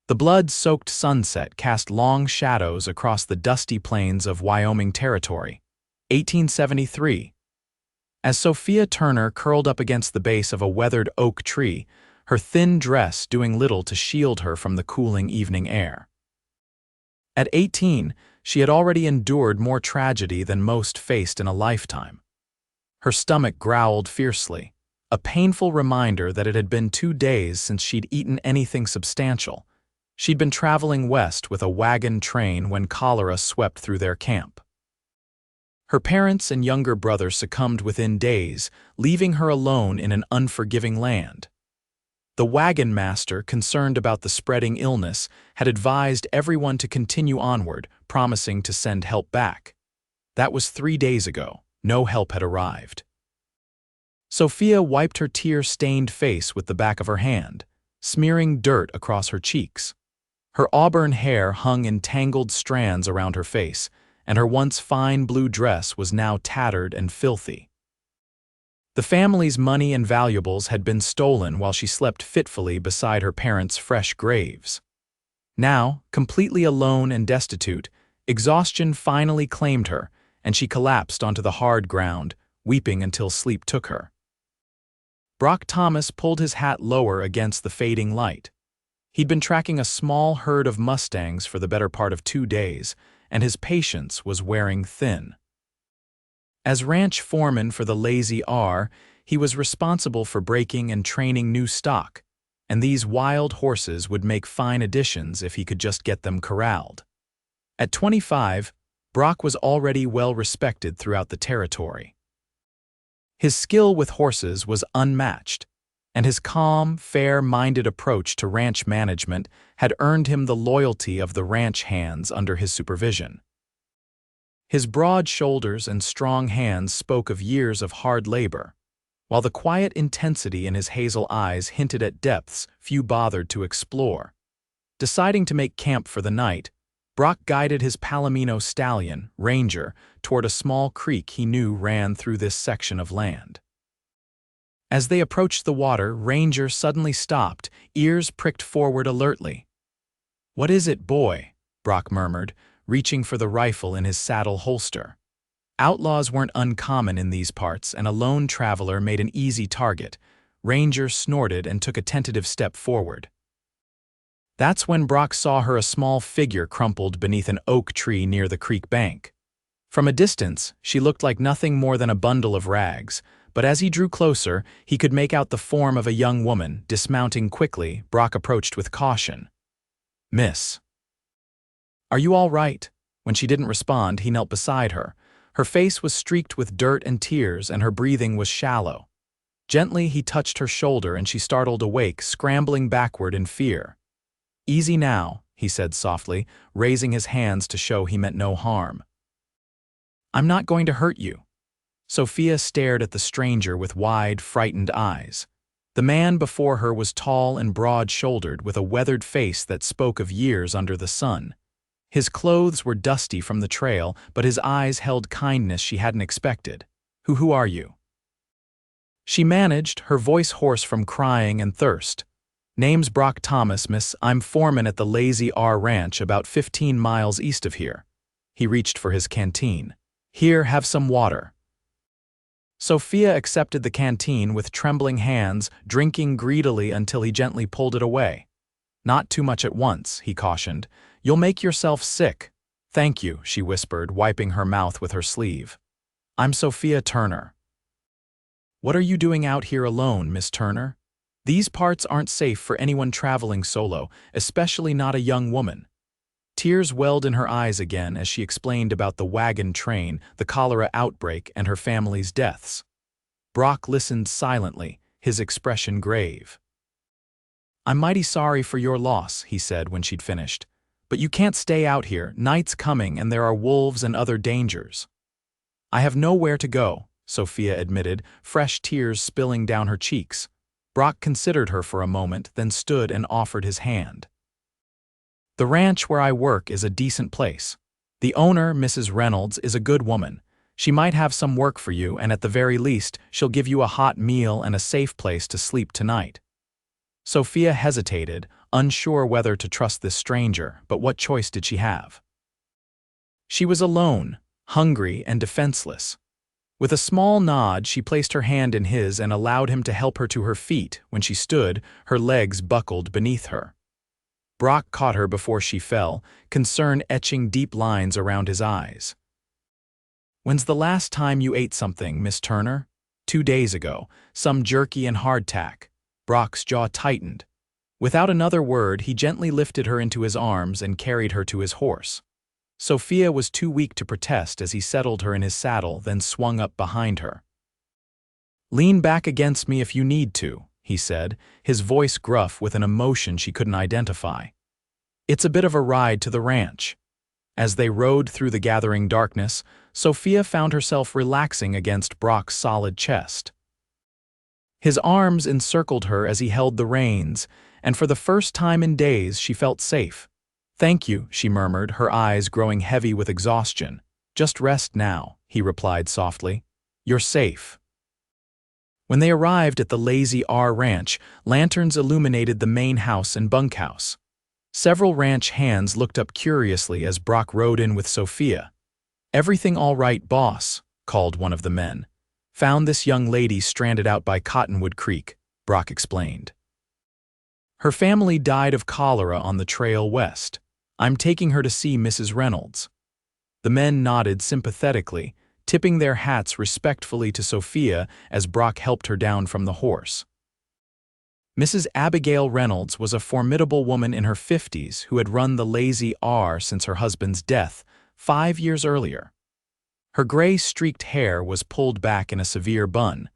The blood-soaked sunset cast long shadows across the dusty plains of Wyoming Territory. 1873. As Sophia Turner curled up against the base of a weathered oak tree, her thin dress doing little to shield her from the cooling evening air. At 18, she had already endured more tragedy than most faced in a lifetime. Her stomach growled fiercely, a painful reminder that it had been 2 days since she'd eaten anything substantial. She'd been traveling west with a wagon train when cholera swept through their camp. Her parents and younger brother succumbed within days, leaving her alone in an unforgiving land. The wagon master, concerned about the spreading illness, had advised everyone to continue onward, promising to send help back. That was 3 days ago. No help had arrived. Sophia wiped her tear-stained face with the back of her hand, smearing dirt across her cheeks. Her auburn hair hung in tangled strands around her face, and her once fine blue dress was now tattered and filthy. The family's money and valuables had been stolen while she slept fitfully beside her parents' fresh graves. Now, completely alone and destitute, exhaustion finally claimed her, and she collapsed onto the hard ground, weeping until sleep took her. Brock Thomas pulled his hat lower against the fading light. He'd been tracking a small herd of Mustangs for the better part of 2 days, and his patience was wearing thin. As ranch foreman for the Lazy R, he was responsible for breaking and training new stock, and these wild horses would make fine additions if he could just get them corralled. At 25, Brock was already well respected throughout the territory. His skill with horses was unmatched, and his calm, fair-minded approach to ranch management had earned him the loyalty of the ranch hands under his supervision. His broad shoulders and strong hands spoke of years of hard labor, while the quiet intensity in his hazel eyes hinted at depths few bothered to explore. Deciding to make camp for the night, Brock guided his Palomino stallion, Ranger, toward a small creek he knew ran through this section of land. As they approached the water, Ranger suddenly stopped, ears pricked forward alertly. "What is it, boy?" Brock murmured, reaching for the rifle in his saddle holster. Outlaws weren't uncommon in these parts, and a lone traveler made an easy target. Ranger snorted and took a tentative step forward. That's when Brock saw a small figure crumpled beneath an oak tree near the creek bank. From a distance, she looked like nothing more than a bundle of rags, but as he drew closer, he could make out the form of a young woman. Dismounting quickly, Brock approached with caution. "Miss, are you all right?" When she didn't respond, he knelt beside her. Her face was streaked with dirt and tears, and her breathing was shallow. Gently, he touched her shoulder, and she startled awake, scrambling backward in fear. "Easy now," he said softly, raising his hands to show he meant no harm. "I'm not going to hurt you." Sophia stared at the stranger with wide, frightened eyes. The man before her was tall and broad-shouldered, with a weathered face that spoke of years under the sun. His clothes were dusty from the trail, but his eyes held kindness she hadn't expected. Who are you?" She managed, her voice hoarse from crying and thirst. "Name's Brock Thomas, miss. I'm foreman at the Lazy R Ranch about 15 miles east of here." He reached for his canteen. "Here, have some water." Sophia accepted the canteen with trembling hands, drinking greedily until he gently pulled it away. "Not too much at once," he cautioned. "You'll make yourself sick." "Thank you," she whispered, wiping her mouth with her sleeve. "I'm Sophia Turner." "What are you doing out here alone, Miss Turner? These parts aren't safe for anyone traveling solo, especially not a young woman." Tears welled in her eyes again as she explained about the wagon train, the cholera outbreak, and her family's deaths. Brock listened silently, his expression grave. "I'm mighty sorry for your loss," he said when she'd finished. "But you can't stay out here. Night's coming and there are wolves and other dangers." "I have nowhere to go," Sophia admitted, fresh tears spilling down her cheeks. Brock considered her for a moment, then stood and offered his hand. "The ranch where I work is a decent place. The owner, Mrs. Reynolds, is a good woman. She might have some work for you, and at the very least, she'll give you a hot meal and a safe place to sleep tonight." Sophia hesitated, unsure whether to trust this stranger, but what choice did she have? She was alone, hungry and defenseless. With a small nod, she placed her hand in his and allowed him to help her to her feet. When she stood, her legs buckled beneath her. Brock caught her before she fell, concern etching deep lines around his eyes. "When's the last time you ate something, Miss Turner?" "2 days ago, some jerky and hardtack." Brock's jaw tightened. Without another word, he gently lifted her into his arms and carried her to his horse. Sophia was too weak to protest as he settled her in his saddle, then swung up behind her. "Lean back against me if you need to," he said, his voice gruff with an emotion she couldn't identify. "It's a bit of a ride to the ranch." As they rode through the gathering darkness, Sophia found herself relaxing against Brock's solid chest. His arms encircled her as he held the reins, and for the first time in days she felt safe. "Thank you," she murmured, her eyes growing heavy with exhaustion. "Just rest now," he replied softly. "You're safe." When they arrived at the Lazy R Ranch, lanterns illuminated the main house and bunkhouse. Several ranch hands looked up curiously as Brock rode in with Sophia. "Everything all right, boss?" called one of the men. "Found this young lady stranded out by Cottonwood Creek," Brock explained. "Her family died of cholera on the trail west. I'm taking her to see Mrs. Reynolds." The men nodded sympathetically, tipping their hats respectfully to Sophia as Brock helped her down from the horse. Mrs. Abigail Reynolds was a formidable woman in her 50s who had run the Lazy R since her husband's death 5 years earlier. Her gray-streaked hair was pulled back in a severe bun,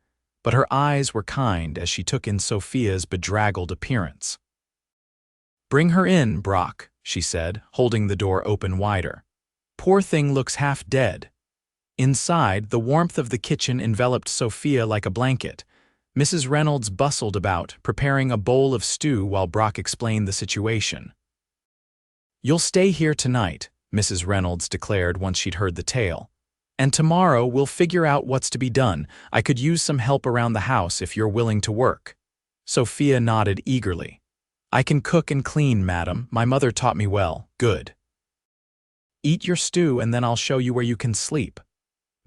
but her eyes were kind as she took in Sophia's bedraggled appearance. "Bring her in, Brock," she said, holding the door open wider. "Poor thing looks half dead." Inside, the warmth of the kitchen enveloped Sophia like a blanket. Mrs. Reynolds bustled about, preparing a bowl of stew while Brock explained the situation. "You'll stay here tonight," Mrs. Reynolds declared once she'd heard the tale. "And tomorrow we'll figure out what's to be done. I could use some help around the house if you're willing to work." Sophia nodded eagerly. "I can cook and clean, madam. My mother taught me well." "Good. Eat your stew and then I'll show you where you can sleep."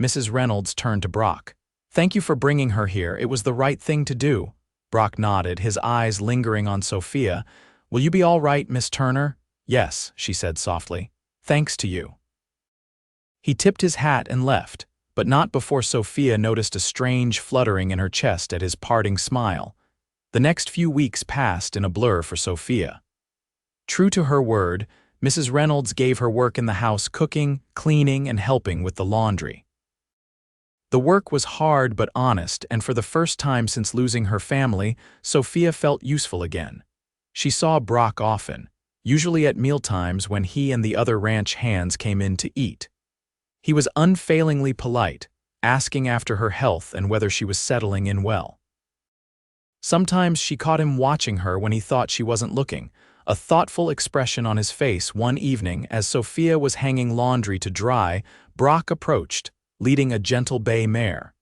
Mrs. Reynolds turned to Brock. "Thank you for bringing her here. It was the right thing to do." Brock nodded, his eyes lingering on Sophia. "Will you be all right, Miss Turner?" "Yes," she said softly. "Thanks to you." He tipped his hat and left, but not before Sophia noticed a strange fluttering in her chest at his parting smile. The next few weeks passed in a blur for Sophia. True to her word, Mrs. Reynolds gave her work in the house, cooking, cleaning, and helping with the laundry. The work was hard but honest, and for the first time since losing her family, Sophia felt useful again. She saw Brock often, usually at mealtimes when he and the other ranch hands came in to eat. He was unfailingly polite, asking after her health and whether she was settling in well. Sometimes she caught him watching her when he thought she wasn't looking, a thoughtful expression on his face. One evening, as Sophia was hanging laundry to dry, Brock approached, leading a gentle bay mare.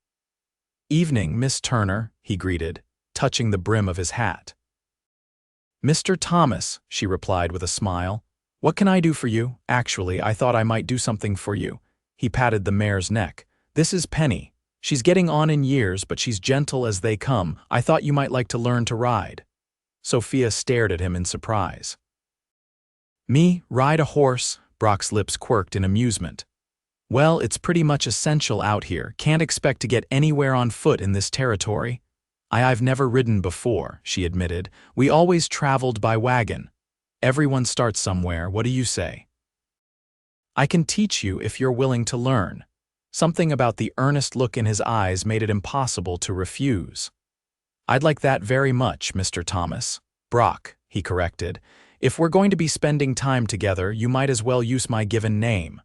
"Evening, Miss Turner," he greeted, touching the brim of his hat. "Mr. Thomas," she replied with a smile. "What can I do for you?" "Actually, I thought I might do something for you." He patted the mare's neck. "This is Penny. She's getting on in years, but she's gentle as they come. I thought you might like to learn to ride." Sophia stared at him in surprise. "Me, ride a horse?" Brock's lips quirked in amusement. "Well, it's pretty much essential out here. Can't expect to get anywhere on foot in this territory." I've never ridden before," she admitted. "We always traveled by wagon." "Everyone starts somewhere, what do you say?" "I can teach you if you're willing to learn." Something about the earnest look in his eyes made it impossible to refuse. "I'd like that very much, Mr. Thomas." "Brock," he corrected. "If we're going to be spending time together, you might as well use my given name."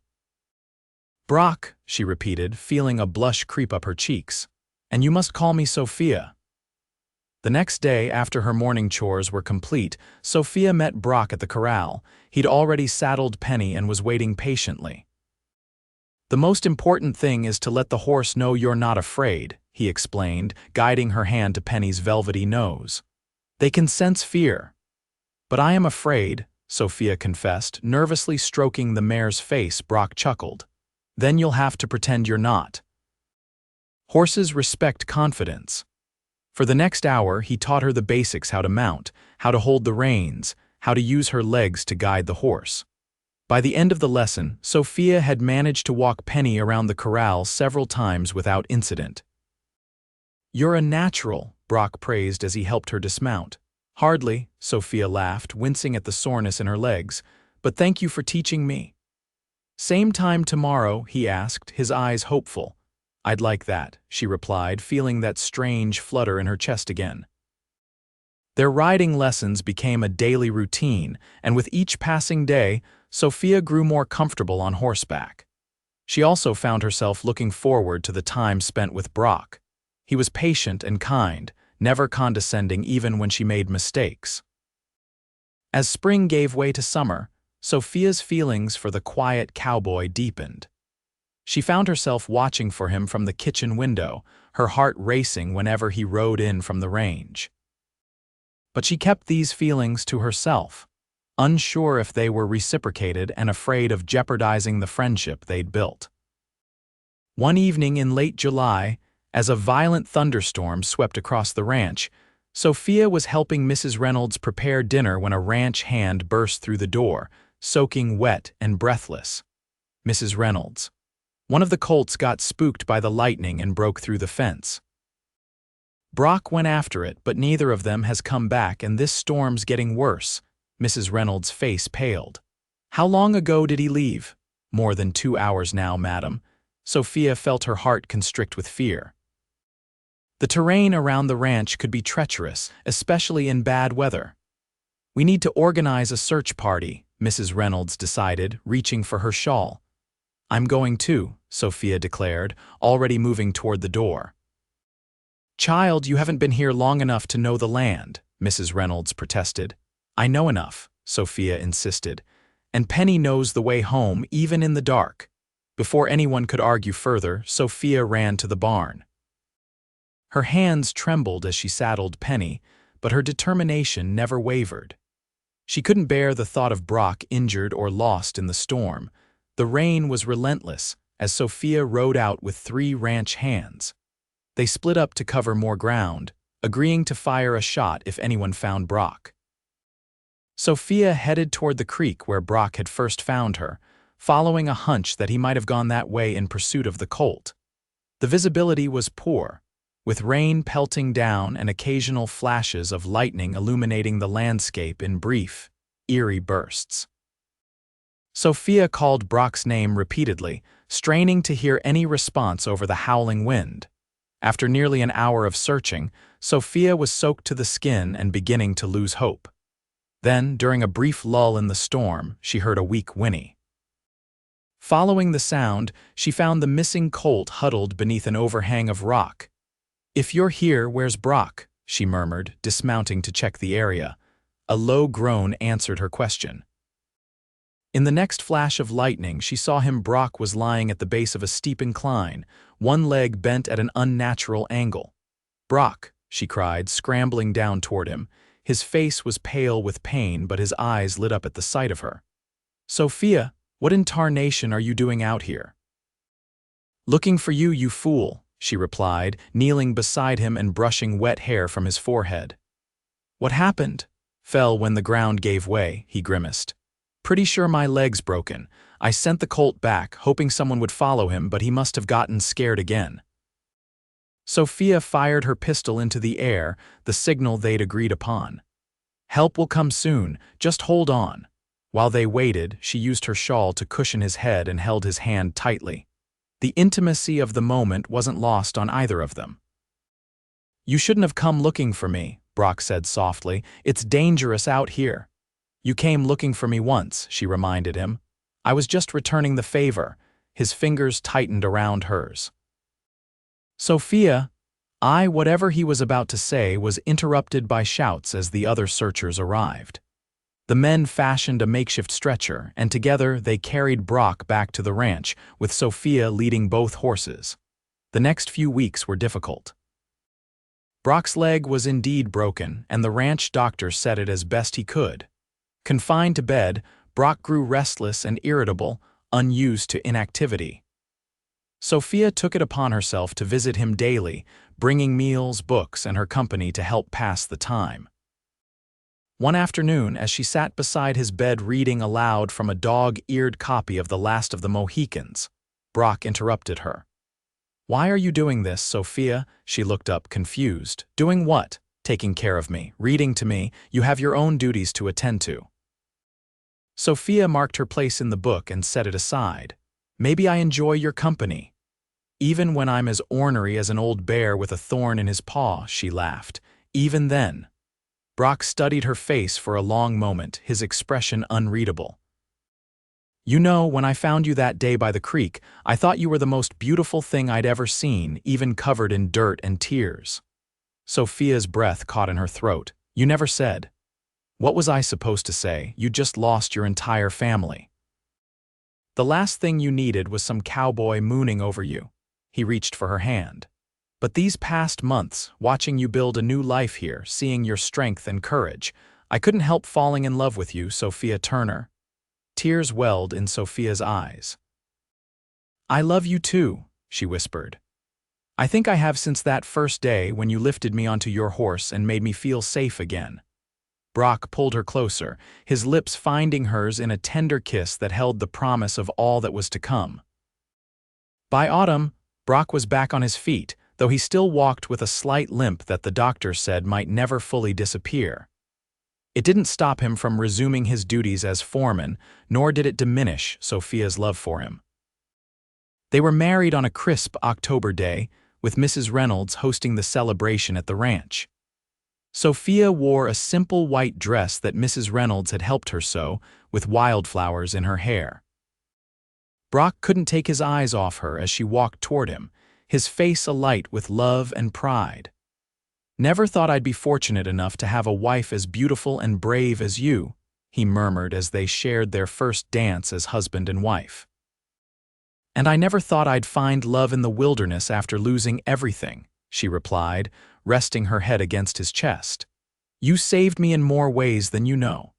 "Brock," she repeated, feeling a blush creep up her cheeks. "And you must call me Sophia." The next day, after her morning chores were complete, Sophia met Brock at the corral. He'd already saddled Penny and was waiting patiently. "The most important thing is to let the horse know you're not afraid," he explained, guiding her hand to Penny's velvety nose. "They can sense fear." "But I am afraid," Sophia confessed, nervously stroking the mare's face. Brock chuckled. "Then you'll have to pretend you're not." Horses respect confidence. For the next hour, he taught her the basics: how to mount, how to hold the reins, how to use her legs to guide the horse. By the end of the lesson, Sophia had managed to walk Penny around the corral several times without incident. "You're a natural," Brock praised as he helped her dismount. "Hardly," Sophia laughed, wincing at the soreness in her legs, "but thank you for teaching me." "Same time tomorrow?" he asked, his eyes hopeful. "I'd like that," she replied, feeling that strange flutter in her chest again. Their riding lessons became a daily routine, and with each passing day, Sophia grew more comfortable on horseback. She also found herself looking forward to the time spent with Brock. He was patient and kind, never condescending even when she made mistakes. As spring gave way to summer, Sophia's feelings for the quiet cowboy deepened. She found herself watching for him from the kitchen window, her heart racing whenever he rode in from the range. But she kept these feelings to herself, unsure if they were reciprocated and afraid of jeopardizing the friendship they'd built. One evening in late July, as a violent thunderstorm swept across the ranch, Sophia was helping Mrs. Reynolds prepare dinner when a ranch hand burst through the door, soaking wet and breathless. "Mrs. Reynolds. One of the colts got spooked by the lightning and broke through the fence. Brock went after it, but neither of them has come back, and this storm's getting worse." Mrs. Reynolds' face paled. "How long ago did he leave?" "More than 2 hours now, madam." Sophia felt her heart constrict with fear. The terrain around the ranch could be treacherous, especially in bad weather. "We need to organize a search party," Mrs. Reynolds decided, reaching for her shawl. "I'm going too," Sophia declared, already moving toward the door. "Child, you haven't been here long enough to know the land," Mrs. Reynolds protested. "I know enough," Sophia insisted, "and Penny knows the way home even in the dark." Before anyone could argue further, Sophia ran to the barn. Her hands trembled as she saddled Penny, but her determination never wavered. She couldn't bear the thought of Brock injured or lost in the storm. The rain was relentless as Sophia rode out with 3 ranch hands. They split up to cover more ground, agreeing to fire a shot if anyone found Brock. Sophia headed toward the creek where Brock had first found her, following a hunch that he might have gone that way in pursuit of the colt. The visibility was poor, with rain pelting down and occasional flashes of lightning illuminating the landscape in brief, eerie bursts. Sophia called Brock's name repeatedly, straining to hear any response over the howling wind. After nearly an hour of searching, Sophia was soaked to the skin and beginning to lose hope. Then, during a brief lull in the storm, she heard a weak whinny. Following the sound, she found the missing colt huddled beneath an overhang of rock. "If you're here, where's Brock?" she murmured, dismounting to check the area. A low groan answered her question. In the next flash of lightning, she saw him. Brock was lying at the base of a steep incline, one leg bent at an unnatural angle. "Brock," she cried, scrambling down toward him. His face was pale with pain, but his eyes lit up at the sight of her. "Sophia, what in tarnation are you doing out here?" "Looking for you, you fool," she replied, kneeling beside him and brushing wet hair from his forehead. "What happened?" "Fell when the ground gave way," he grimaced. "Pretty sure my leg's broken. I sent the colt back, hoping someone would follow him, but he must have gotten scared again." Sophia fired her pistol into the air, the signal they'd agreed upon. "Help will come soon, just hold on." While they waited, she used her shawl to cushion his head and held his hand tightly. The intimacy of the moment wasn't lost on either of them. "You shouldn't have come looking for me," Brock said softly. "It's dangerous out here." "You came looking for me once," she reminded him. "I was just returning the favor." His fingers tightened around hers. "Sophia," whatever he was about to say was interrupted by shouts as the other searchers arrived. The men fashioned a makeshift stretcher, and together they carried Brock back to the ranch, with Sophia leading both horses. The next few weeks were difficult. Brock's leg was indeed broken, and the ranch doctor said it as best he could. Confined to bed, Brock grew restless and irritable, unused to inactivity. Sophia took it upon herself to visit him daily, bringing meals, books, and her company to help pass the time. One afternoon, as she sat beside his bed reading aloud from a dog-eared copy of The Last of the Mohicans, Brock interrupted her. "Why are you doing this, Sophia?" She looked up, confused. "Doing what?" "Taking care of me, reading to me. You have your own duties to attend to." Sophia marked her place in the book and set it aside. "Maybe I enjoy your company. Even when I'm as ornery as an old bear with a thorn in his paw," she laughed. "Even then." Brock studied her face for a long moment, his expression unreadable. "You know, when I found you that day by the creek, I thought you were the most beautiful thing I'd ever seen, even covered in dirt and tears." Sophia's breath caught in her throat. "You never said." "What was I supposed to say? You just lost your entire family." "The last thing you needed was some cowboy mooning over you." He reached for her hand. "But these past months, watching you build a new life here, seeing your strength and courage, I couldn't help falling in love with you, Sophia Turner." Tears welled in Sophia's eyes. "I love you too," she whispered. "I think I have since that first day when you lifted me onto your horse and made me feel safe again." Brock pulled her closer, his lips finding hers in a tender kiss that held the promise of all that was to come. By autumn, Brock was back on his feet, though he still walked with a slight limp that the doctor said might never fully disappear. It didn't stop him from resuming his duties as foreman, nor did it diminish Sophia's love for him. They were married on a crisp October day, with Mrs. Reynolds hosting the celebration at the ranch. Sophia wore a simple white dress that Mrs. Reynolds had helped her sew, with wildflowers in her hair. Brock couldn't take his eyes off her as she walked toward him, his face alight with love and pride. "Never thought I'd be fortunate enough to have a wife as beautiful and brave as you," he murmured as they shared their first dance as husband and wife. "And I never thought I'd find love in the wilderness after losing everything," she replied, resting her head against his chest. "You saved me in more ways than you know."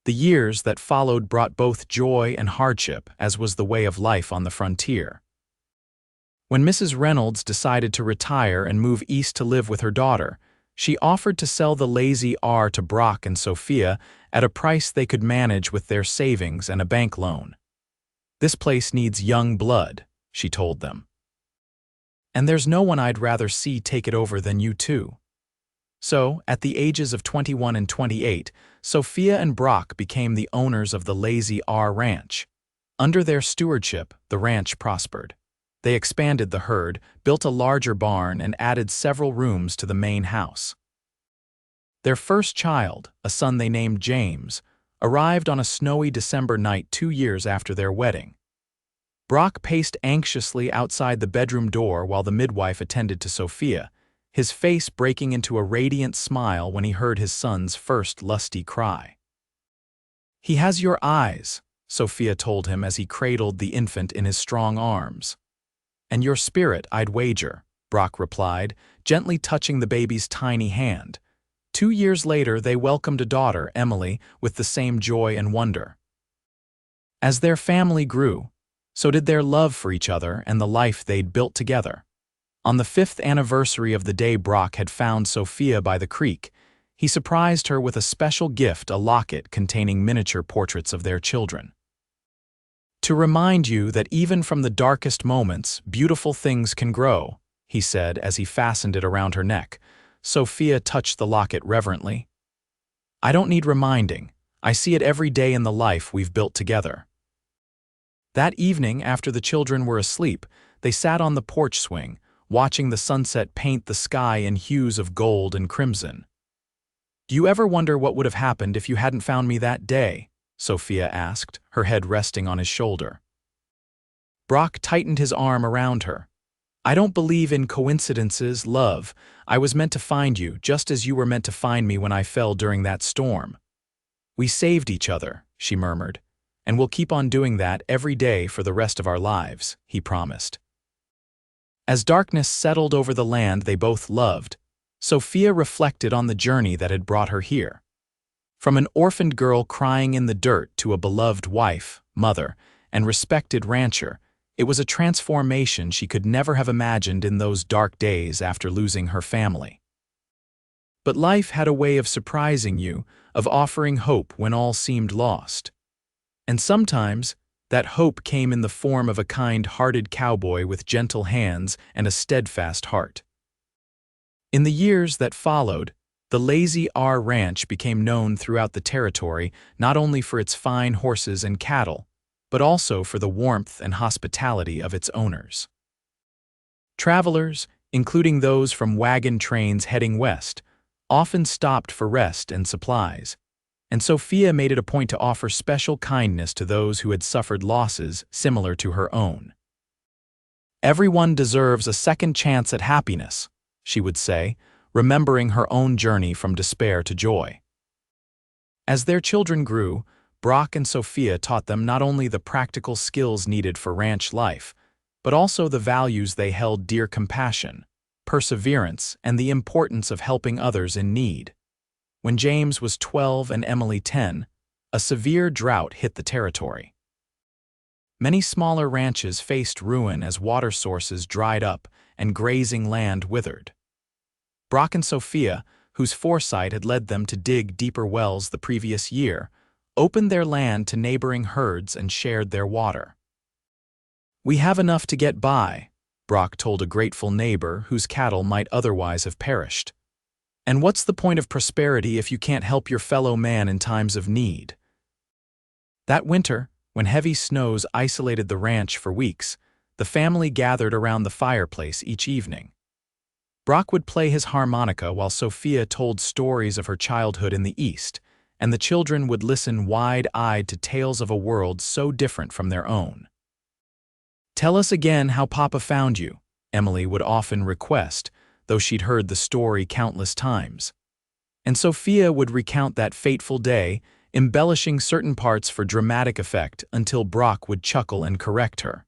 The years that followed brought both joy and hardship, as was the way of life on the frontier. When Mrs. Reynolds decided to retire and move east to live with her daughter, she offered to sell the Lazy R to Brock and Sophia at a price they could manage with their savings and a bank loan. "This place needs young blood," she told them. "And there's no one I'd rather see take it over than you two." So, at the ages of 21 and 28, Sophia and Brock became the owners of the Lazy R Ranch. Under their stewardship, the ranch prospered. They expanded the herd, built a larger barn, and added several rooms to the main house. Their first child, a son they named James, arrived on a snowy December night 2 years after their wedding. Brock paced anxiously outside the bedroom door while the midwife attended to Sophia, his face breaking into a radiant smile when he heard his son's first lusty cry. "He has your eyes," Sophia told him as he cradled the infant in his strong arms. "And your spirit, I'd wager," Brock replied, gently touching the baby's tiny hand. 2 years later, they welcomed a daughter, Emily, with the same joy and wonder. As their family grew, so did their love for each other and the life they'd built together. On the 5th anniversary of the day Brock had found Sophia by the creek, he surprised her with a special gift, a locket containing miniature portraits of their children. "To remind you that even from the darkest moments, beautiful things can grow," he said as he fastened it around her neck. Sophia touched the locket reverently. "I don't need reminding. I see it every day in the life we've built together." That evening, after the children were asleep, they sat on the porch swing, watching the sunset paint the sky in hues of gold and crimson. "Do you ever wonder what would have happened if you hadn't found me that day?" Sophia asked, her head resting on his shoulder. Brock tightened his arm around her. "I don't believe in coincidences, love. I was meant to find you, just as you were meant to find me when I fell during that storm. We saved each other," she murmured, "and we'll keep on doing that every day for the rest of our lives," he promised. As darkness settled over the land they both loved, Sophia reflected on the journey that had brought her here. From an orphaned girl crying in the dirt to a beloved wife, mother, and respected rancher, it was a transformation she could never have imagined in those dark days after losing her family. But life had a way of surprising you, of offering hope when all seemed lost. And sometimes, that hope came in the form of a kind-hearted cowboy with gentle hands and a steadfast heart. In the years that followed, the Lazy R Ranch became known throughout the territory not only for its fine horses and cattle, but also for the warmth and hospitality of its owners. Travelers, including those from wagon trains heading west, often stopped for rest and supplies, and Sophia made it a point to offer special kindness to those who had suffered losses similar to her own. "Everyone deserves a second chance at happiness," she would say, remembering her own journey from despair to joy. As their children grew, Brock and Sophia taught them not only the practical skills needed for ranch life, but also the values they held dear: compassion, perseverance, and the importance of helping others in need. When James was 12 and Emily 10, a severe drought hit the territory. Many smaller ranches faced ruin as water sources dried up and grazing land withered. Brock and Sophia, whose foresight had led them to dig deeper wells the previous year, opened their land to neighboring herds and shared their water. "We have enough to get by," Brock told a grateful neighbor whose cattle might otherwise have perished. "And what's the point of prosperity if you can't help your fellow man in times of need?" That winter, when heavy snows isolated the ranch for weeks, the family gathered around the fireplace each evening. Brock would play his harmonica while Sophia told stories of her childhood in the East, and the children would listen wide-eyed to tales of a world so different from their own. "Tell us again how Papa found you," Emily would often request, though she'd heard the story countless times. And Sophia would recount that fateful day, embellishing certain parts for dramatic effect until Brock would chuckle and correct her.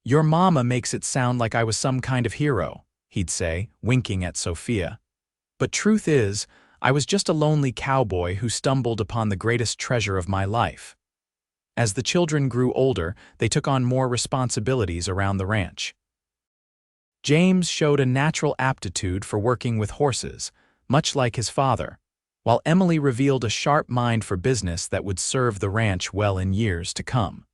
"Your mama makes it sound like I was some kind of hero," he'd say, winking at Sophia. "But truth is, I was just a lonely cowboy who stumbled upon the greatest treasure of my life." As the children grew older, they took on more responsibilities around the ranch. James showed a natural aptitude for working with horses, much like his father, while Emily revealed a sharp mind for business that would serve the ranch well in years to come.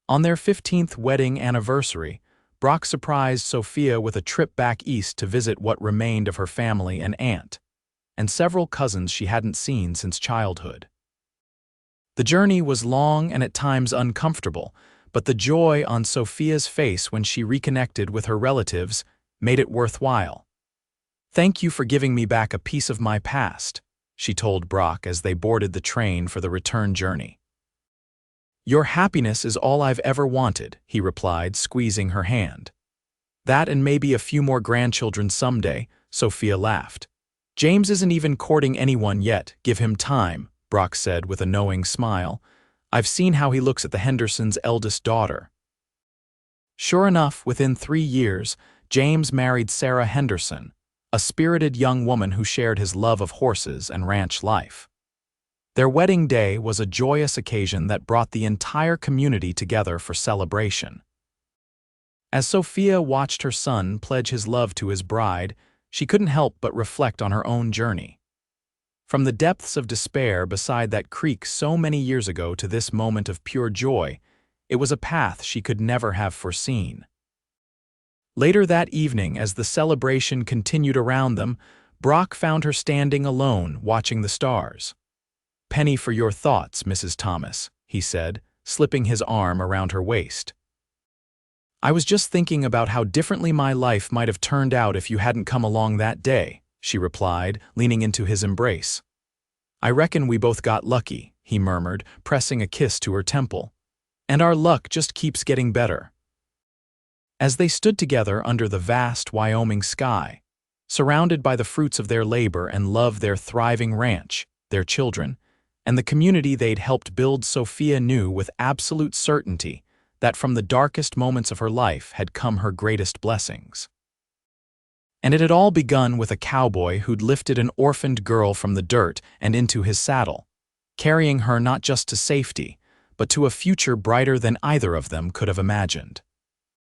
On their 15th wedding anniversary, Brock surprised Sophia with a trip back east to visit what remained of her family and aunt, and several cousins she hadn't seen since childhood. The journey was long and at times uncomfortable, but the joy on Sophia's face when she reconnected with her relatives made it worthwhile. "Thank you for giving me back a piece of my past," she told Brock as they boarded the train for the return journey. "Your happiness is all I've ever wanted," he replied, squeezing her hand. "That and maybe a few more grandchildren someday," Sophia laughed. "James isn't even courting anyone yet, give him time," Brock said with a knowing smile. "I've seen how he looks at the Hendersons' eldest daughter." Sure enough, within 3 years, James married Sarah Henderson, a spirited young woman who shared his love of horses and ranch life. Their wedding day was a joyous occasion that brought the entire community together for celebration. As Sophia watched her son pledge his love to his bride, she couldn't help but reflect on her own journey. From the depths of despair beside that creek so many years ago to this moment of pure joy, it was a path she could never have foreseen. Later that evening, as the celebration continued around them, Brock found her standing alone, watching the stars. "Penny for your thoughts, Mrs. Thomas," he said, slipping his arm around her waist. "I was just thinking about how differently my life might have turned out if you hadn't come along that day," she replied, leaning into his embrace. "I reckon we both got lucky," he murmured, pressing a kiss to her temple. "And our luck just keeps getting better." As they stood together under the vast Wyoming sky, surrounded by the fruits of their labor and love their thriving ranch, their children, and the community they'd helped build, Sophia knew with absolute certainty that from the darkest moments of her life had come her greatest blessings. And it had all begun with a cowboy who'd lifted an orphaned girl from the dirt and into his saddle, carrying her not just to safety, but to a future brighter than either of them could have imagined.